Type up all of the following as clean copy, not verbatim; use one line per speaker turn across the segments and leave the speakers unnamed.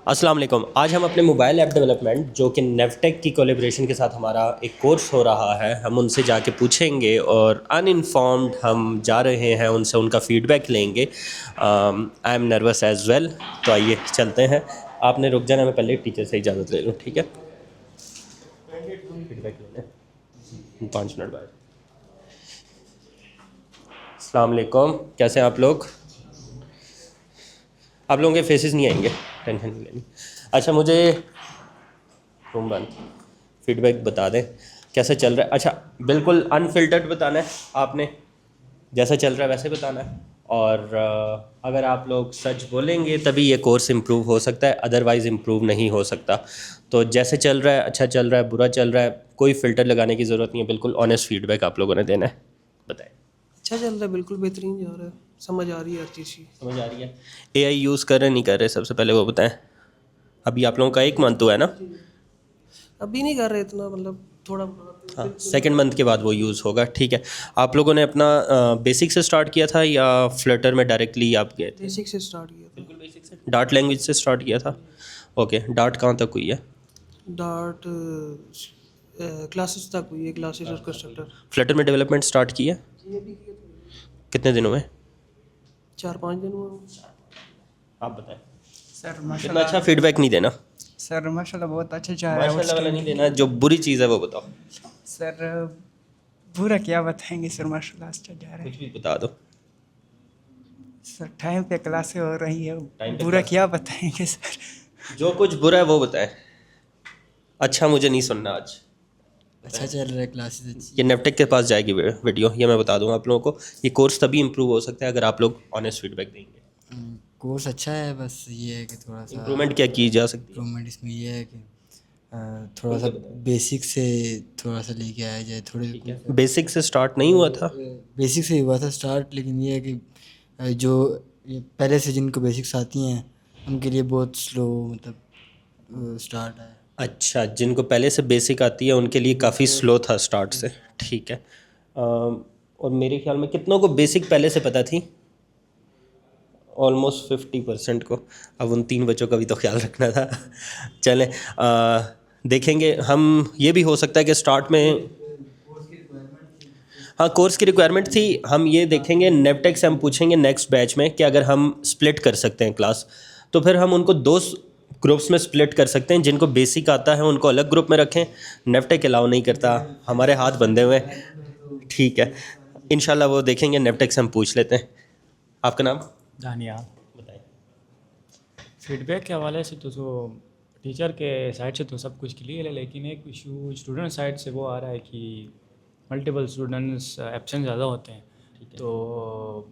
अस्सलाम वालेकुम। आज हम अपने मोबाइल ऐप डेवलपमेंट जो कि नेवटेक की कोलैबोरेशन के साथ हमारा एक कोर्स हो रहा है, हम उनसे जाके पूछेंगे और अनइन्फॉर्म्ड हम जा रहे हैं, उनसे उनका फ़ीडबैक लेंगे। I am nervous as well. तो आइए चलते हैं। आपने रुक जाना, मैं पहले टीचर से इजाज़त ले लूँ, ठीक है? फीडबैक लेने 5 मिनट बाद। अस्सलाम वालेकुम, कैसे हैं आप लोग? आप लोगों के फेसेस नहीं आएंगे, टेंशन नहीं लेनी। अच्छा, मुझे रूम बंद, फीडबैक बता दें कैसे चल रहा है। अच्छा, बिल्कुल अनफिल्टर्ड बताना है आपने, जैसा चल रहा है वैसे बताना है। और अगर आप लोग सच बोलेंगे तभी ये कोर्स इम्प्रूव हो सकता है, अदरवाइज़ इम्प्रूव नहीं हो सकता। तो जैसे चल रहा है, अच्छा चल रहा है, बुरा चल रहा है, कोई फ़िल्टर लगाने की ज़रूरत नहीं है, बिल्कुल ऑनेस्ट फीडबैक आप लोगों ने देना है। बताएं।
अच्छा चल रहा है, बिल्कुल बेहतरीन जा रहा है, समझ आ रही है हर चीज़ की।
समझ आ रही है? एआई यूज़ कर रहे नहीं कर रहे, सबसे पहले वो बताएं। अभी आप लोगों का 1 मंथ हुआ है ना?
अभी नहीं कर रहे इतना, मतलब थोड़ा बहुत।
हाँ, सेकंड मंथ के बाद वो यूज़ होगा, ठीक है। आप लोगों ने अपना बेसिक से स्टार्ट किया था या फ्लटर में डायरेक्टली आप गए थे?
बेसिक से स्टार्ट किया था।
बिल्कुल बेसिक से, डार्ट लैंग्वेज से स्टार्ट किया था। ओके, डार्ट कहाँ तक हुई है?
डार्ट क्लासेस तक हुई है, क्लासेस और कंस्ट्रक्टर।
फ्लटर में डेवलपमेंट स्टार्ट की है?
ये भी किया था।
कितने दिनों में?
4-5 दिन हुआ।
आप बताएं।
सर
इतना
माशाल्लाह।
अच्छा फीडबैक नहीं देना,
सर माशाल्लाह बहुत अच्छा जा रहा है
माशाल्लाह
उस
वाला
टाइम।
नहीं देना, जो बुरी चीज़ है वो बताओ।
सर पूरा क्या बताएंगे सर, माशाल्लाह अच्छा जा रहा
कुछ
है।
भी बता दो।
सर टाइम पे क्लासें हो रही है,
टाइम पे
पूरा
क्लास,
क्या बताएंगे सर।
जो कुछ बुरा है वो बताएं। अच्छा मुझे नहीं सुनना आज।
अच्छा चल रहा है, क्लासेस अच्छी।
ये नेवटेक के पास जाएगी वीडियो, ये मैं बता दूंगा आप लोगों को। ये कोर्स तभी इम्प्रूव हो सकता है अगर आप लोग ऑनेस्ट फीडबैक देंगे।
कोर्स अच्छा है, बस ये है कि थोड़ा सा
इम्प्रूवमेंट क्या की जा सकती है?
इम्प्रूवमेंट इसमें ये है कि थोड़ा सा बेसिक से थोड़ा सा लेके आया जाए, थोड़े
ठीक है, बेसिक से स्टार्ट नहीं हुआ था?
बेसिक से ही हुआ था स्टार्ट, लेकिन ये है कि जो ये पहले से जिनको बेसिक्स आती हैं उनके लिए बहुत स्लो मतलब स्टार्ट है।
अच्छा, जिनको पहले से बेसिक आती है उनके लिए काफ़ी स्लो था स्टार्ट से, ठीक है। और मेरे ख्याल में कितनों को बेसिक पहले से पता थी? ऑलमोस्ट 50% को। अब उन 3 बच्चों का भी तो ख्याल रखना था। चलें, देखेंगे हम। ये भी हो सकता है कि स्टार्ट में, हाँ कोर्स की रिक्वायरमेंट थी। हम ये देखेंगे, नेवटेक से हम पूछेंगे नेक्स्ट बैच में कि अगर हम स्प्लिट कर सकते हैं क्लास, तो फिर हम उनको 2 ग्रुप्स में स्प्लिट कर सकते हैं। जिनको बेसिक आता है उनको अलग ग्रुप में रखें, नेवटेक अलाउ नहीं करता, हमारे हाथ बंधे हुए हैं, ठीक है। इंशाल्लाह वो देखेंगे, नेवटेक से हम पूछ लेते हैं। आपका नाम
दानियाल।
बताएं।
फीडबैक के हवाले से तो टीचर के साइड से तो सब कुछ क्लियर है, लेकिन एक इशू स्टूडेंट साइड से वो आ रहा है कि मल्टीपल स्टूडेंट्स एब्सेंट ज़्यादा होते हैं। तो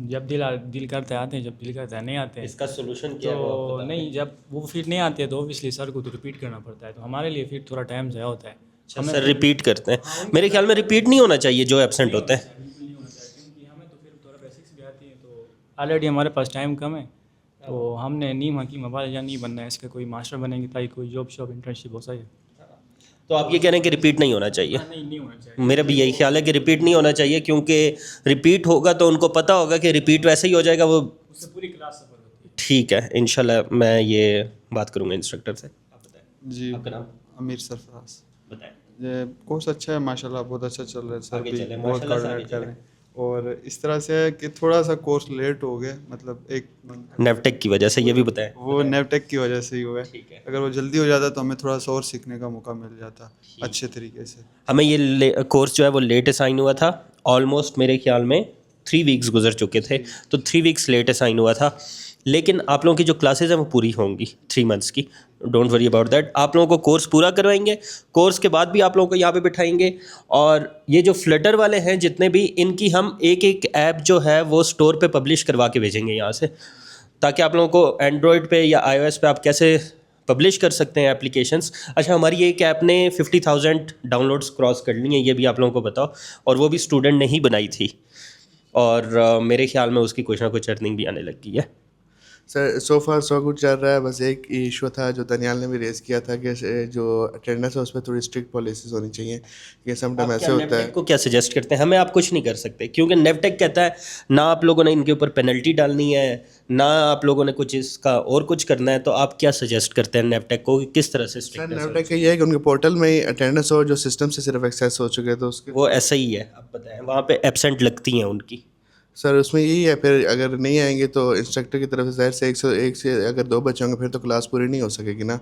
जब दिल करते आते हैं, जब दिल करता है नहीं आते हैं।
इसका सोल्यूशन क्या है वो आप
तो
बता
नहीं, जब वो फिर नहीं आते हैं तो ऑब्वियसली सर को तो रिपीट करना पड़ता है, तो हमारे लिए फिर थोड़ा टाइम ज़्यादा होता है।
दें। सर रिपीट करते हैं, मेरे ख्याल में रिपीट नहीं होना चाहिए जो एब्सेंट होते हैं।
बिल्कुल नहीं होना चाहिए, क्योंकि हमें तो फिर थोड़ा बेसिक्स भी आती है, तो ऑलरेडी हमारे पास टाइम कम है। तो हमने नीम हकीम हवाला या नहीं बनना है, इसका कोई मास्टर बनेंगे ताकि कोई जॉब शॉप इंटर्नशिप हो सके।
तो आप ये कह रहे हैं कि रिपीट नहीं होना चाहिए?
नहीं होना चाहिए।
मेरा भी यही ख्याल है कि रिपीट नहीं होना चाहिए, क्योंकि रिपीट होगा तो उनको पता होगा कि रिपीट वैसे ही हो जाएगा, वो
उससे पूरी क्लास सफर होती है।
ठीक है। इंशाल्लाह मैं ये बात करूँगा इंस्ट्रक्टर से। आप बताएं।
जी,
आपका नाम
अमीर सरफराज।
बताएं।
ये कोर्स अच्छा है माशाल्लाह, बहुत अच्छा चल रहा है, सर
आगे
भी
चलें,
बहुत
माशाल्लाह से
कोऑर्डिनेट
आगे
कर
चलें।
रहे हैं। और इस तरह से है कि थोड़ा सा कोर्स लेट हो गया, मतलब एक
नेवटेक की वजह से, ये भी बताएं।
वो नेवटेक की वजह से ही हुआ है।
ठीक है।
अगर वो जल्दी हो जाता तो हमें थोड़ा सा और सीखने का मौका मिल जाता अच्छे तरीके से।
हमें ये कोर्स जो है वो लेट असाइन हुआ था। ऑलमोस्ट मेरे ख्याल में 3 वीक्स गुजर चुके थे, तो 3 वीक्स लेट असाइन हुआ था। लेकिन आप लोगों की जो क्लासेस हैं वो पूरी होंगी 3 मंथ्स की, डोंट वरी अबाउट दैट। आप लोगों को कोर्स पूरा करवाएंगे, कोर्स के बाद भी आप लोगों को यहाँ पे बिठाएंगे। और ये जो फ्लटर वाले हैं जितने भी, इनकी हम एक एक ऐप जो है वो स्टोर पे पब्लिश करवा के भेजेंगे यहाँ से, ताकि आप लोगों को एंड्रॉयड पे या iOS पे आप कैसे पब्लिश कर सकते हैं एप्लीकेशंस। अच्छा, हमारी एक ऐप ने 50,000 डाउनलोड्स क्रॉस कर ली हैं, ये भी आप लोगों को बताओ, और वो भी स्टूडेंट ने ही बनाई थी। और मेरे ख्याल में उसकी कुछ ना कुछ अर्निंग भी आने लग गई है।
सर सो फार सो गुड चल रहा है। बस एक इशू था जो दनियाल ने भी रेस किया था कि जो अटेंडेंस है उस पर थोड़ी स्ट्रिक्ट पॉलिसीज होनी चाहिए, कि समटाइम ऐसे होता है।
को क्या सजेस्ट करते हैं? हमें आप कुछ नहीं कर सकते, क्योंकि नेवटेक कहता है ना आप लोगों ने इनके ऊपर पेनल्टी डालनी है, ना आप लोगों ने कुछ इसका और कुछ करना है, तो आप क्या सजेस्ट करते हैं नेपटेक को कि किस तरह से
सर
स्ट्रिक्टनेस
नेवटेक का ये है कि उनके पोर्टल में ही अटेंडेंस हो, जो सिस्टम से सिर्फ एक्सेस हो चुके, तो उसके
वो ऐसा ही है? आप बताएं, वहाँ पे एब्सेंट लगती हैं उनकी?
सर उसमें यही है, फिर अगर नहीं आएंगे तो इंस्ट्रक्टर की तरफ से ज़ाहिर से एक से अगर 2 बच्चे होंगे फिर तो क्लास पूरी नहीं हो सकेगी ना।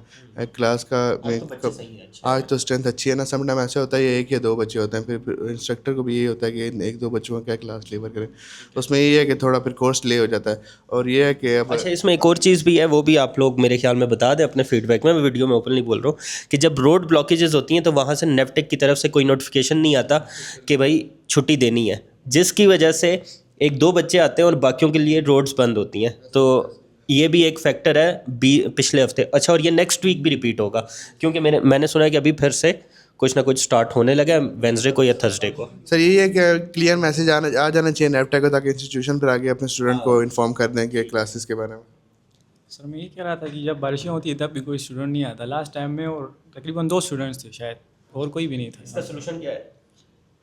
क्लास का आज तो स्ट्रेंथ अच्छी है ना, सम टाइम ऐसे होता है ये 1 या 2 बच्चे होते हैं, फिर इंस्ट्रक्टर को भी यही होता है कि 1-2 बच्चों का क्या क्लास डिलीवर करें, तो उसमें यही है कि थोड़ा फिर कोर्स डिले हो जाता है। और ये है कि अब
अच्छा, इसमें एक और चीज़ भी है, वो भी आप लोग मेरे ख्याल में बता दें अपने फीडबैक में। मैं वीडियो में ओपनली बोल रहा हूँ कि जब रोड ब्लॉकेजेस होती हैं तो वहाँ से नेपटेक की तरफ से कोई नोटिफिकेशन नहीं आता कि भाई छुट्टी देनी है, जिसकी वजह से 1-2 बच्चे आते हैं और बाकियों के लिए रोड्स बंद होती हैं। तो ये भी एक फैक्टर है पिछले हफ्ते। अच्छा, और ये नेक्स्ट वीक भी रिपीट होगा, क्योंकि मैंने सुना है कि अभी फिर से कुछ ना कुछ स्टार्ट होने लगा है वेंसडे को या थर्सडे को।
सर यही है कि क्लियर मैसेज आ जाना चाहिए नेवटेक को, ताकि इंस्टीट्यूशन पर आगे अपने स्टूडेंट को इन्फॉर्म कर दें कि क्लासेस के बारे में।
सर मैं ये कह रहा था कि जब बारिशें होती है तब भी कोई स्टूडेंट नहीं आता लास्ट टाइम में, और तकरीबन 2 स्टूडेंट्स थे शायद, और कोई भी नहीं था।
इसका सोल्यूशन क्या है?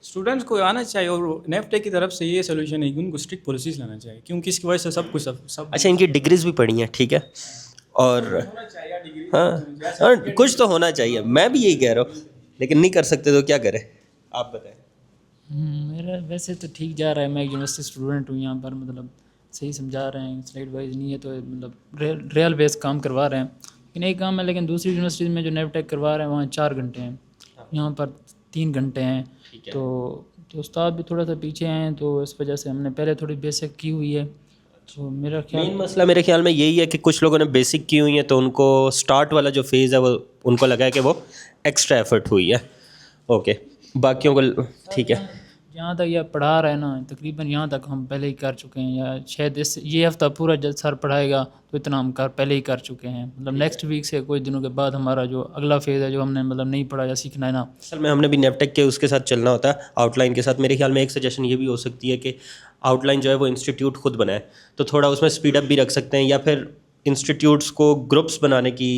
स्टूडेंट्स को आना चाहिए, और नेपटेक की तरफ से ये सोल्यूशन है कि उनको स्ट्रिक्ट पॉलिसीज लाना चाहिए, क्योंकि इसकी वजह से सब कुछ सब
अच्छा, इनकी डिग्रीज भी पढ़ी हैं, ठीक है, और हाँ कुछ तो होना चाहिए, मैं भी यही कह रहा हूँ, लेकिन नहीं कर सकते तो क्या करें, आप बताएं।
मेरा वैसे तो ठीक जा रहा है, मैं एक यूनिवर्सिटी स्टूडेंट हूँ यहाँ पर, मतलब सही समझा रहे हैं, स्लाइड वाइज नहीं है तो मतलब रियल बेस काम करवा रहे हैं, लेकिन एक काम है, लेकिन दूसरी यूनिवर्सिटी में जो नेपटेक करवा रहे हैं वहाँ 4 घंटे हैं, यहाँ पर 3 घंटे हैं, तो उस्ताद भी थोड़ा सा पीछे हैं, तो इस वजह से हमने पहले थोड़ी बेसिक की हुई है, तो मेरा ख्याल
मेन मसला मेरे ख्याल में यही है कि कुछ लोगों ने बेसिक की हुई है, तो उनको स्टार्ट वाला जो फेज़ है वो उनको लगा है कि वो एक्स्ट्रा एफर्ट हुई है। ओके, बाकियों को ठीक है।
जहाँ तक यह पढ़ा रहे हैं ना, तकरीबन यहाँ तक हम पहले ही कर चुके हैं, या शायद ये हफ्ता पूरा जब सर पढ़ाएगा तो इतना हम पहले ही कर चुके हैं, मतलब नेक्स्ट वीक से कुछ दिनों के बाद हमारा जो अगला फेज़ है जो हमने मतलब नहीं पढ़ा या सीखना है ना।
असल में हमने भी नेपटेक के उसके साथ चलना होता है, आउटलाइन के साथ। मेरे ख्याल में एक सजेशन ये भी हो सकती है कि आउटलाइन जो है वो इंस्टीट्यूट खुद बनाए, तो थोड़ा उसमें स्पीड अप भी रख सकते हैं, या फिर इंस्टीट्यूट्स को ग्रुप्स बनाने की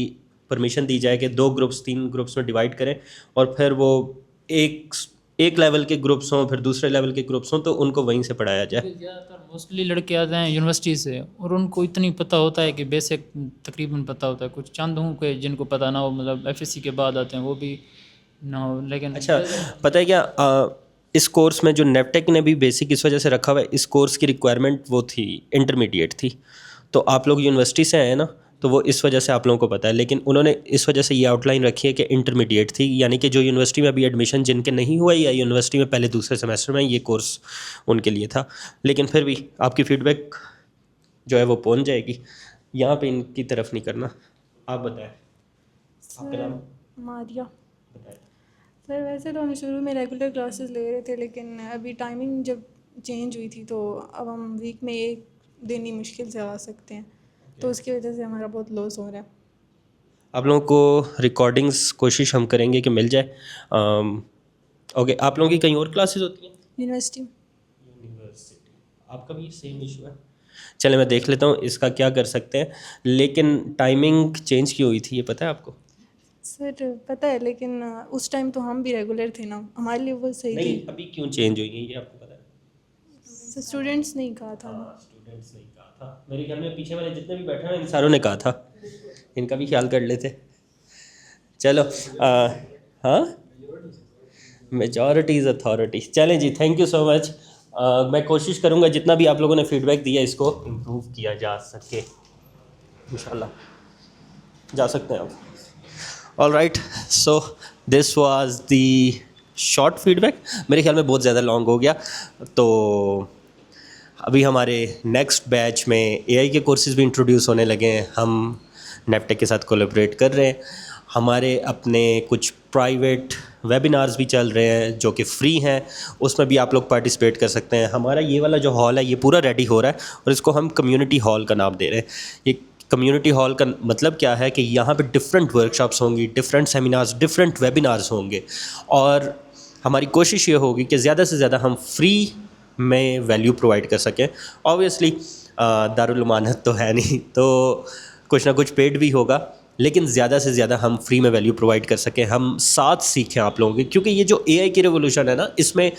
परमिशन दी जाए कि 2 ग्रुप्स 3 ग्रुप्स में डिवाइड करें, और फिर वो एक लेवल के ग्रुप्स हों, फिर दूसरे लेवल के ग्रुप्स हों, तो उनको वहीं से पढ़ाया जाए।
ज़्यादातर मोस्टली लड़के आते हैं यूनिवर्सिटी से, और उनको इतनी पता होता है कि बेसिक तकरीबन पता होता है, कुछ चंद हूँ कि जिनको पता ना हो, मतलब एफएससी के बाद आते हैं वो भी ना हो, लेकिन
अच्छा, पता है क्या, इस कोर्स में जो नेपटेक ने भी बेसिक इस वजह से रखा हुआ है, इस कोर्स की रिक्वायरमेंट वो थी, इंटरमीडिएट थी, तो आप लोग यूनिवर्सिटी से आए ना, तो वो इस वजह से आप लोगों को पता है, लेकिन उन्होंने इस वजह से ये आउटलाइन रखी है कि इंटरमीडिएट थी, यानी कि जो यूनिवर्सिटी में अभी एडमिशन जिनके नहीं हुआ या यूनिवर्सिटी में पहले दूसरे सेमेस्टर में, ये कोर्स उनके लिए था। लेकिन फिर भी आपकी फ़ीडबैक जो है वो पहुंच जाएगी, यहाँ पे इनकी तरफ नहीं करना। आप बताएं, आपका नाम?
मारिया। सर वैसे तो हम शुरू में रेगुलर क्लासेस ले रहे थे, लेकिन अभी टाइमिंग जब चेंज हुई थी तो अब हम वीक में 1 दिन ही मुश्किल से आ सकते हैं, तो उसकी वजह से हमारा बहुत लॉस हो रहा है।
आप लोगों को रिकॉर्डिंग्स कोशिश हम करेंगे कि मिल जाए। ओके, आप लोगों की कहीं और क्लासेस होती हैं?
यूनिवर्सिटी।
आपका भी सेम इशू है? चले मैं देख लेता हूँ इसका क्या कर सकते हैं, लेकिन टाइमिंग चेंज की हुई थी, ये पता है आपको?
सर पता है, लेकिन उस टाइम तो हम भी रेगुलर थे ना, हमारे लिए वो सही
नहीं,
थी।
अभी क्यों चेंज हुई है ये आपको पता है?
स्टूडेंट्स नहीं कहा था।
स्टूडेंट्स ने कहा था, मेरे ख्याल में पीछे वाले जितने भी बैठे हैं इन सारों ने कहा था, इनका भी ख्याल कर लेते। चलो, हाँ, मेजॉरिटी इज़ अथॉरिटी। चलें जी, थैंक यू सो मच। मैं कोशिश करूँगा जितना भी आप लोगों ने फीडबैक दिया इसको इम्प्रूव किया जा सके, इंशाल्लाह जा सकते हैं आप। All right, so this was the short feedback, मेरे ख्याल में बहुत ज़्यादा लॉन्ग हो गया, तो अभी हमारे नेक्स्ट बैच में एआई के कोर्सेज़ भी इंट्रोड्यूस होने लगे हैं, हम नेपटेक के साथ कोलैबोरेट कर रहे हैं, हमारे अपने कुछ प्राइवेट वेबिनार्स भी चल रहे हैं जो कि फ्री हैं, उसमें भी आप लोग पार्टिसिपेट कर सकते हैं। हमारा ये वाला जो हॉल है ये पूरा रेडी हो रहा है, और इसको हम कम्युनिटी हॉल का नाम दे रहे हैं। ये कम्युनिटी हॉल का मतलब क्या है कि यहाँ पे डिफरेंट वर्कशॉप्स होंगी, डिफरेंट सेमिनार्स, डिफरेंट वेबिनार्स होंगे, और हमारी कोशिश ये होगी कि ज़्यादा से ज़्यादा हम फ्री में वैल्यू प्रोवाइड कर सकें। ऑब्वियसली दारुल अमानत तो है नहीं, तो कुछ ना कुछ पेड भी होगा, लेकिन ज़्यादा से ज़्यादा हम फ्री में वैल्यू प्रोवाइड कर सकें, हम साथ सीखें आप लोगों की, क्योंकि ये जो एआई की रेवोल्यूशन है ना, इसमें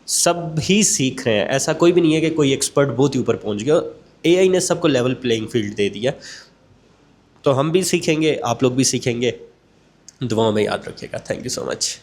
सब ही सीख रहे हैं, ऐसा कोई भी नहीं है कि कोई एक्सपर्ट बहुत ही ऊपर पहुंच गया। एआई ने सबको लेवल प्लेइंग फील्ड दे दिया, तो हम भी सीखेंगे, आप लोग भी सीखेंगे। दुआओं में याद रखिएगा। Thank you so much.